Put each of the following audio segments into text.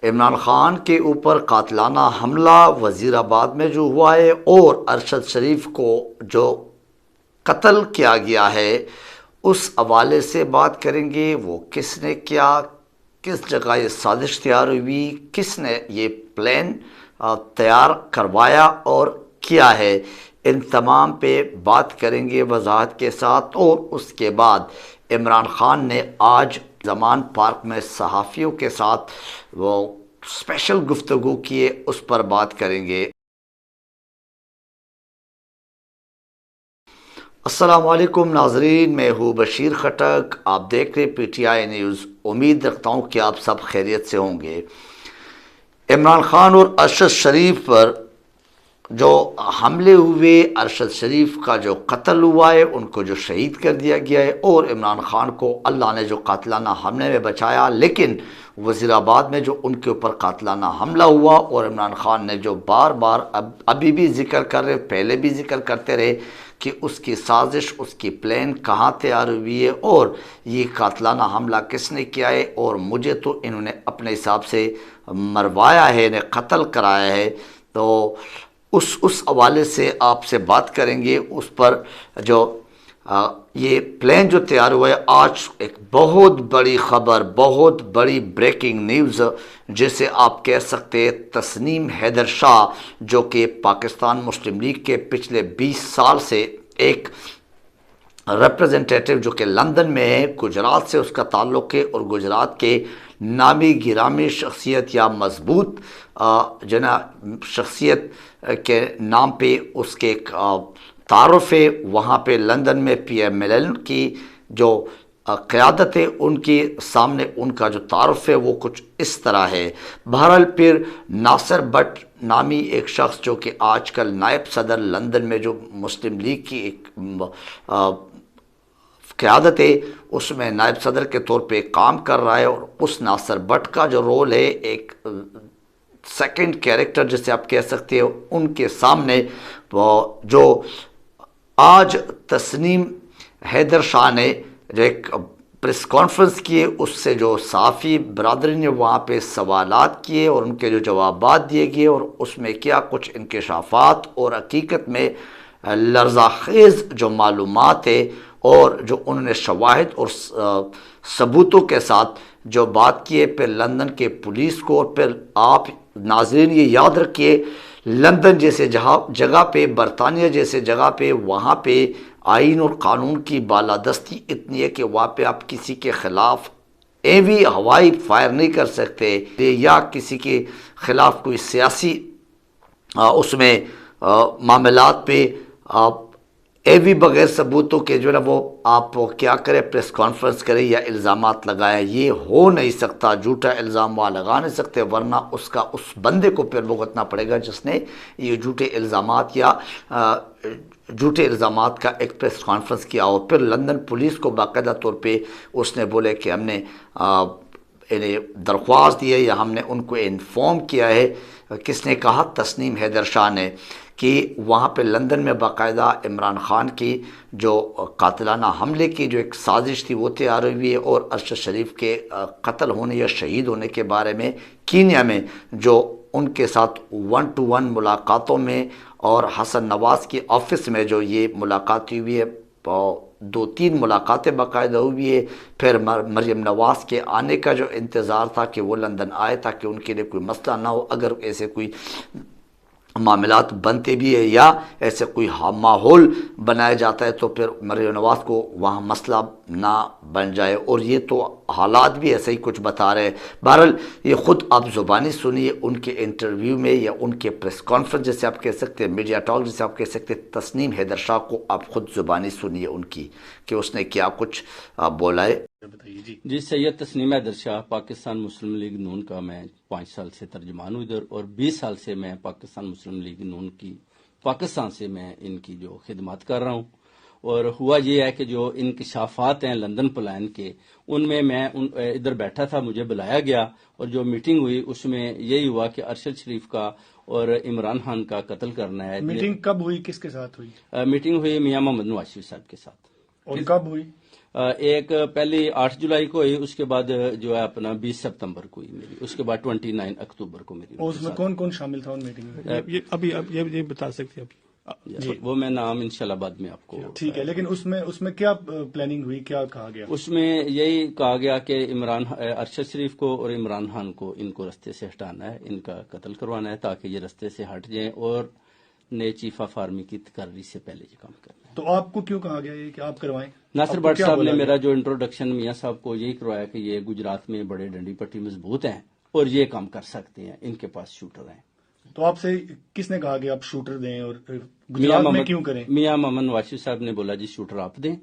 عمران خان کے اوپر قاتلانہ حملہ وزیر آباد میں جو ہوا ہے اور ارشد شریف کو جو قتل کیا گیا ہے اس حوالے سے بات کریں گے۔ وہ کس نے کیا، کس جگہ یہ سازش تیار ہوئی، کس نے یہ پلان تیار کروایا اور کیا ہے، ان تمام پہ بات کریں گے وضاحت کے ساتھ۔ اور اس کے بعد عمران خان نے آج زمان پارک میں صحافیوں کے ساتھ وہ اسپیشل گفتگو کیے، اس پر بات کریں گے۔ السلام علیکم ناظرین، میں ہوں بشیر خٹک، آپ دیکھ رہے پی ٹی آئی نیوز۔ امید رکھتا ہوں کہ آپ سب خیریت سے ہوں گے۔ عمران خان اور ارشد شریف پر جو حملے ہوئے، ارشد شریف کا جو قتل ہوا ہے، ان کو جو شہید کر دیا گیا ہے، اور عمران خان کو اللہ نے جو قاتلانہ حملے میں بچایا، لیکن وزیر آباد میں جو ان کے اوپر قاتلانہ حملہ ہوا، اور عمران خان نے جو بار بار ابھی بھی ذکر کر رہے، پہلے بھی ذکر کرتے رہے کہ اس کی سازش، اس کی پلان کہاں تیار ہوئی ہے اور یہ قاتلانہ حملہ کس نے کیا ہے، اور مجھے تو انہوں نے اپنے حساب سے مروایا ہے، انہیں قتل کرایا ہے۔ تو اس حوالے سے آپ سے بات کریں گے۔ اس پر جو یہ پلان جو تیار ہوا ہے، آج ایک بہت بڑی خبر، بہت بڑی بریکنگ نیوز جسے آپ کہہ سکتے ہیں، تسنیم حیدر شاہ جو کہ پاکستان مسلم لیگ کے پچھلے 20 سال سے ایک ریپریزنٹیٹیو جو کہ لندن میں ہے، گجرات سے اس کا تعلق ہے، اور گجرات کے نامی گرامی شخصیت یا مضبوط شخصیت کے نام پہ اس کے ایک تعارف ہے۔ وہاں پہ لندن میں پی ایم ایل این کی جو قیادت ہے، ان کے سامنے ان کا جو تعارف ہے وہ کچھ اس طرح ہے۔ بہرحال پھر ناصر بٹ نامی ایک شخص جو کہ آج کل نائب صدر لندن میں جو مسلم لیگ کی ایک قیادت ہے، اس میں نائب صدر کے طور پہ کام کر رہا ہے، اور اس ناصر بٹ کا جو رول ہے، ایک سیکنڈ کیریکٹر جسے آپ کہہ سکتے ہو، ان کے سامنے جو آج تسنیم حیدر شاہ نے جو ایک پریس کانفرنس کیے، اس سے جو صحافی برادری نے وہاں پہ سوالات کیے اور ان کے جو جوابات دیے گئے، اور اس میں کیا کچھ انکشافات اور حقیقت میں لرزہ خیز جو معلومات ہے، اور جو انہوں نے شواہد اور ثبوتوں کے ساتھ جو بات کی ہے، پھر لندن کے پولیس کو، اور پھر آپ ناظرین یہ یاد رکھیے، لندن جیسے جگہ پہ، برطانیہ جیسے جگہ پہ، وہاں پہ آئین اور قانون کی بالادستی اتنی ہے کہ وہاں پہ آپ کسی کے خلاف ایوی ہوائی فائر نہیں کر سکتے، یا کسی کے خلاف کوئی سیاسی اس میں معاملات پہ آپ ایوی بغیر ثبوتوں کے جو ہے وہ آپ کیا کریں، پریس کانفرنس کریں یا الزامات لگائیں، یہ ہو نہیں سکتا۔ جھوٹا الزام وہاں لگا نہیں سکتے، ورنہ اس بندے کو پھر بھگتنا پڑے گا جس نے یہ جھوٹے الزامات یا جھوٹے الزامات کا ایک پریس کانفرنس کیا ہو۔ پھر لندن پولیس کو باقاعدہ طور پہ اس نے بولے کہ ہم نے انہیں درخواست دی ہے یا ہم نے ان کو انفارم کیا ہے۔ کس نے کہا؟ تسنیم حیدر شاہ نے، کہ وہاں پہ لندن میں باقاعدہ عمران خان کی جو قاتلانہ حملے کی جو ایک سازش تھی وہ تیار ہوئی ہے، اور ارشد شریف کے قتل ہونے یا شہید ہونے کے بارے میں کینیا میں جو ان کے ساتھ 1 to 1 ملاقاتوں میں، اور حسن نواز کی آفس میں جو یہ ملاقات ہوئی ہے، 2-3 ملاقاتیں باقاعدہ ہوئی ہے۔ پھر مریم نواز کے آنے کا جو انتظار تھا کہ وہ لندن آئے تاکہ ان کے لیے کوئی مسئلہ نہ ہو، اگر ایسے کوئی معاملات بنتے بھی ہے یا ایسے کوئی ماحول بنایا جاتا ہے تو پھر مریم نواز کو وہاں مسئلہ نہ بن جائے، اور یہ تو حالات بھی ایسے ہی کچھ بتا رہے ہیں۔ بہرحال یہ خود آپ زبانی سنیے ان کے انٹرویو میں یا ان کے پریس کانفرنس جیسے آپ کہہ سکتے ہیں، میڈیا ٹاک جیسے آپ کہہ سکتے ہیں، تسنیم حیدر شاہ کو آپ خود زبانی سنیے ان کی کہ اس نے کیا کچھ بولا ہے۔ جی، سید تسنیم حیدر شاہ، پاکستان مسلم لیگ نون کا میں 5 سال سے ترجمان ہوں ادھر، اور 20 سال سے میں پاکستان مسلم لیگ نون کی پاکستان سے میں ان کی جو خدمات کر رہا ہوں۔ اور ہوا یہ ہے کہ جو انکشافات ہیں لندن پلان کے، ان میں ادھر بیٹھا تھا، مجھے بلایا گیا، اور جو میٹنگ ہوئی اس میں یہی ہوا کہ ارشد شریف کا اور عمران خان کا قتل کرنا ہے۔ میٹنگ کب ہوئی، کس کے ساتھ ہوئی؟ میٹنگ ہوئی میاں محمد نواز شریف صاحب کے ساتھ۔ اور کب ہوئی؟ ایک پہلی 8 جولائی کو ہوئی، اس کے بعد جو ہے اپنا 20 سپتمبر کو ہوئی میری، اس کے بعد 29 اکتوبر کو میری۔ اور اس میں کون کون شامل تھا ان میٹنگ میں؟ ابھی یہ بتا سکتے ہیں ابھی؟ جی وہ میں نام انشاءاللہ بعد میں آپ کو۔ ٹھیک ہے، لیکن اس میں کیا پلاننگ ہوئی، کیا کہا گیا؟ اس میں یہی کہا گیا کہ ارشد شریف کو اور عمران خان کو ان کو رستے سے ہٹانا ہے، ان کا قتل کروانا ہے تاکہ یہ رستے سے ہٹ جائیں اور نئے چیف آف آرمی کی تقرری سے پہلے یہ کام کرنا ہے۔ تو آپ کو کیوں کہا گیا یہ کہ آپ کروائیں؟ ناصر بٹ صاحب نے میرا جو انٹروڈکشن میاں صاحب کو یہی کروایا کہ یہ گجرات میں بڑے ڈنڈی پٹی مضبوط ہیں اور یہ کام کر سکتے ہیں، ان کے پاس شوٹر ہیں۔ تو آپ سے کس نے کہا کہ آپ شوٹر دیں اور گجرات میں کیوں کریں؟ میاں محمد نواز شریف صاحب نے بولا جی شوٹر آپ دیں،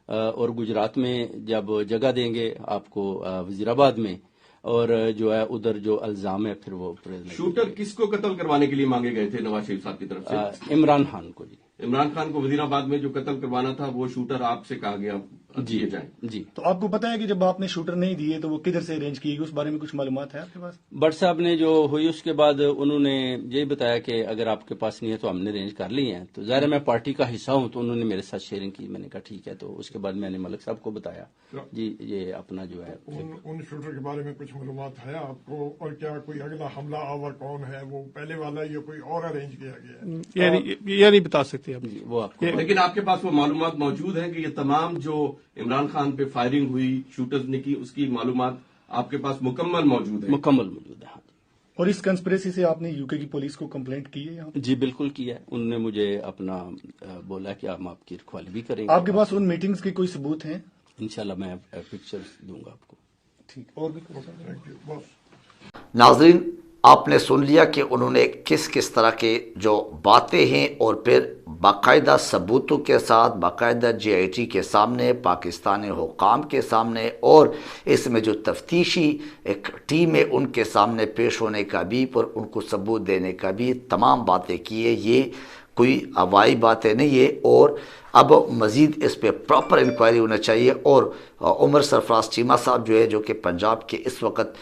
اور گجرات میں جب جگہ دیں گے آپ کو وزیر آباد میں، اور جو ہے ادھر جو الزام ہے پھر وہ شوٹر کس کو قتل کروانے کے لیے مانگے گئے تھے نواز شریف صاحب کی طرف سے؟ عمران خان کو۔ جی عمران خان کو وزیر آباد میں جو قتل کروانا تھا وہ شوٹر آپ سے کہا گیا دیے جائیں۔ جی تو آپ کو پتا ہے کہ جب آپ نے شوٹر نہیں دیے تو وہ کدھر سے ارینج کی گئی، اس بارے میں کچھ معلومات ہے آپ کے پاس؟ بٹ صاحب نے جو ہوئی اس کے بعد انہوں نے یہی بتایا کہ اگر آپ کے پاس نہیں ہے تو ہم نے ارینج کر لی ہیں، تو ظاہر ہے میں پارٹی کا حصہ ہوں تو انہوں نے میرے ساتھ شیئرنگ کی، میں نے کہا ٹھیک ہے۔ تو اس کے بعد میں نے ملک صاحب کو بتایا جی یہ اپنا جو ہے ان شوٹر کے بارے میں کچھ معلومات ہے آپ کو، اور کیا کوئی اگلا حملہ آور کون ہے، وہ پہلے والا یا کوئی اور ارینج کیا گیا ہے؟ یہ نہیں بتا سکتے آپ وہ آپ کو، لیکن آپ کے پاس وہ معلومات موجود ہیں کہ یہ تمام جو عمران خان پہ فائرنگ ہوئی شوٹرز نے کی، اس کی معلومات آپ کے پاس مکمل موجود ہے؟ مکمل موجود ہے، ہاں جی۔ اور اس کنسپریسی سے آپ نے یو کے کی پولیس کو کمپلینٹ کی ہے یہاں؟ جی بالکل کیا ہے، انہوں نے مجھے اپنا بولا کہ ہم آپ کی رکھوالی بھی کریں گے۔ آپ کے پاس ان میٹنگز کے کوئی ثبوت ہیں؟ انشاءاللہ میں پکچرز دوں گا آپ کو۔ ٹھیک، اور بھی ناظرین آپ نے سن لیا کہ انہوں نے کس کس طرح کے جو باتیں ہیں اور پھر باقاعدہ ثبوتوں کے ساتھ باقاعدہ جے آئی ٹی کے سامنے، پاکستانی حکام کے سامنے، اور اس میں جو تفتیشی ایک ٹیم ہے ان کے سامنے پیش ہونے کا بھی اور ان کو ثبوت دینے کا بھی تمام باتیں کی ہے۔ یہ کوئی ہوائی باتیں نہیں ہے، اور اب مزید اس پہ پراپر انکوائری ہونا چاہیے۔ اور عمر سرفراز چیمہ صاحب جو ہے، جو کہ پنجاب کے اس وقت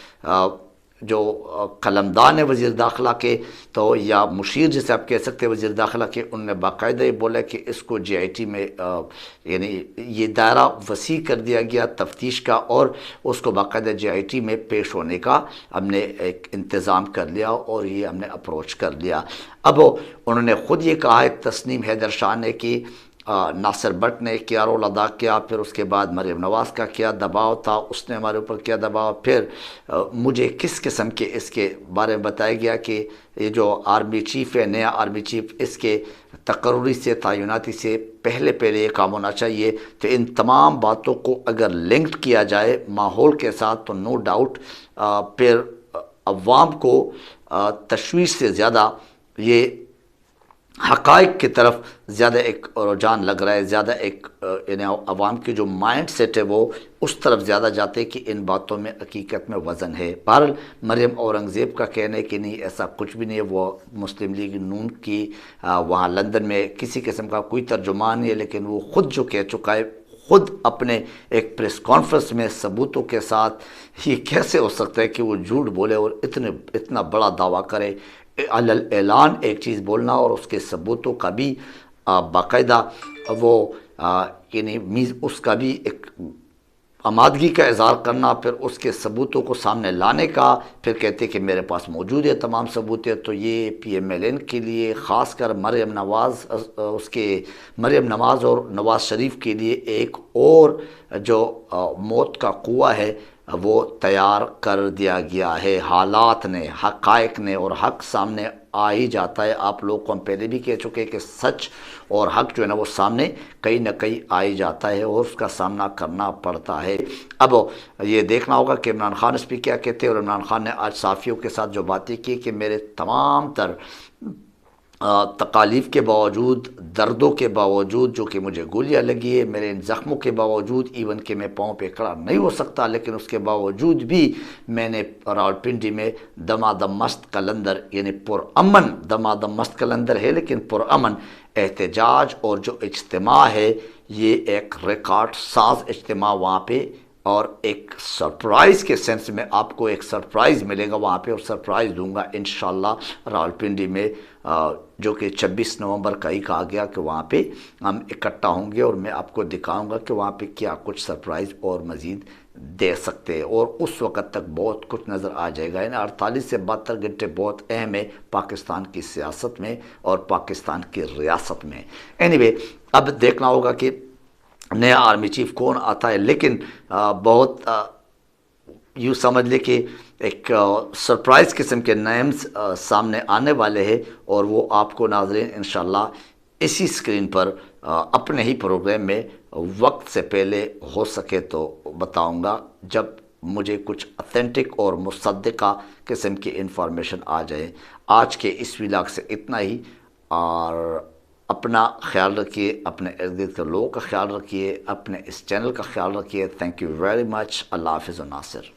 جو قلمدان ہے وزیر داخلہ کے، تو یا مشیر جسے آپ کہہ سکتے ہیں وزیر داخلہ کے، انہوں نے باقاعدہ یہ بولا کہ اس کو جے آئی ٹی میں یعنی یہ دائرہ وسیع کر دیا گیا تفتیش کا، اور اس کو باقاعدہ جے آئی ٹی میں پیش ہونے کا ہم نے ایک انتظام کر لیا اور یہ ہم نے اپروچ کر لیا۔ اب انہوں نے خود یہ کہا ہے تسنیم حیدر شاہ نے کہ ناصر بٹ نے کیا رول ادا کیا، پھر اس کے بعد مریم نواز کا کیا دباؤ تھا، اس نے ہمارے اوپر کیا دباؤ، پھر مجھے کس قسم کے اس کے بارے میں بتایا گیا کہ یہ جو آرمی چیف ہے، نیا آرمی چیف، اس کے تقرری سے تعیناتی سے پہلے یہ کام ہونا چاہیے۔ تو ان تمام باتوں کو اگر لنکڈ کیا جائے ماحول کے ساتھ تو نو ڈاؤٹ پھر عوام کو تشویش سے زیادہ یہ حقائق کی طرف زیادہ ایک رجحان لگ رہا ہے، زیادہ ایک یعنی عوام کی جو مائنڈ سیٹ ہے وہ اس طرف زیادہ جاتے کہ ان باتوں میں حقیقت میں وزن ہے۔ بہرحال مریم اورنگزیب کا کہنا ہے کہ نہیں ایسا کچھ بھی نہیں ہے، وہ مسلم لیگ نون کی وہاں لندن میں کسی قسم کا کوئی ترجمان نہیں ہے، لیکن وہ خود جو کہہ چکا ہے، خود اپنے ایک پریس کانفرنس میں ثبوتوں کے ساتھ، یہ کیسے ہو سکتا ہے کہ وہ جھوٹ بولے اور اتنا بڑا دعویٰ کرے، اعلان ایک چیز بولنا اور اس کے ثبوتوں کا بھی باقاعدہ وہ یعنی اس کا بھی ایک آمادگی کا اظہار کرنا، پھر اس کے ثبوتوں کو سامنے لانے کا، پھر کہتے کہ میرے پاس موجود ہے تمام ثبوت ہے۔ تو یہ پی ایم ایل این کے لیے، خاص کر مریم نواز اور نواز شریف کے لیے ایک اور جو موت کا کنواں ہے وہ تیار کر دیا گیا ہے۔ حالات نے، حقائق نے، اور حق سامنے آ ہی جاتا ہے۔ آپ لوگ کو ہم پہلے بھی کہہ چکے کہ سچ اور حق جو ہے نا وہ سامنے کہیں نہ کہیں آ ہی جاتا ہے اور اس کا سامنا کرنا پڑتا ہے۔ اب یہ دیکھنا ہوگا کہ عمران خان اس پہ کیا کہتے ہیں، اور عمران خان نے آج صحافیوں کے ساتھ جو باتیں کی کہ میرے تمام تر تکالیف کے باوجود، دردوں کے باوجود، جو کہ مجھے گولیاں لگی ہے، میرے ان زخموں کے باوجود، ایون کہ میں پاؤں پہ کھڑا نہیں ہو سکتا، لیکن اس کے باوجود بھی میں نے راولپنڈی میں دمادم مست قلندر یعنی پرامن دمادم مست قلندر ہے لیکن پرامن احتجاج اور جو اجتماع ہے، یہ ایک ریکارڈ ساز اجتماع وہاں پہ اور ایک سرپرائز کے سینس میں آپ کو ایک سرپرائز ملے گا وہاں پہ، اور سرپرائز دوں گا انشاءاللہ راولپنڈی میں، جو کہ 26 نومبر کا ہی کہا گیا کہ وہاں پہ ہم اکٹھا ہوں گے، اور میں آپ کو دکھاؤں گا کہ وہاں پہ کیا کچھ سرپرائز اور مزید دے سکتے ہیں، اور اس وقت تک بہت کچھ نظر آ جائے گا۔ یعنی 48 سے 72 گھنٹے بہت اہم ہے پاکستان کی سیاست میں اور پاکستان کی ریاست میں۔ اینی اب دیکھنا ہوگا کہ نیا آرمی چیف کون آتا ہے، لیکن بہت یوں سمجھ لے کہ ایک سرپرائز قسم کے نیمز سامنے آنے والے ہیں، اور وہ آپ کو ناظرین انشاءاللہ اسی سکرین پر اپنے ہی پروگرام میں وقت سے پہلے ہو سکے تو بتاؤں گا، جب مجھے کچھ اتھینٹک اور مصدقہ قسم کی انفارمیشن آ جائے۔ آج کے اس ولاگ سے اتنا ہی، اور اپنا خیال رکھیے، اپنے ارد گرد کے لوگوں کا خیال رکھیے، اپنے اس چینل کا خیال رکھیے۔ Thank you very much. اللہ حافظ و ناصر۔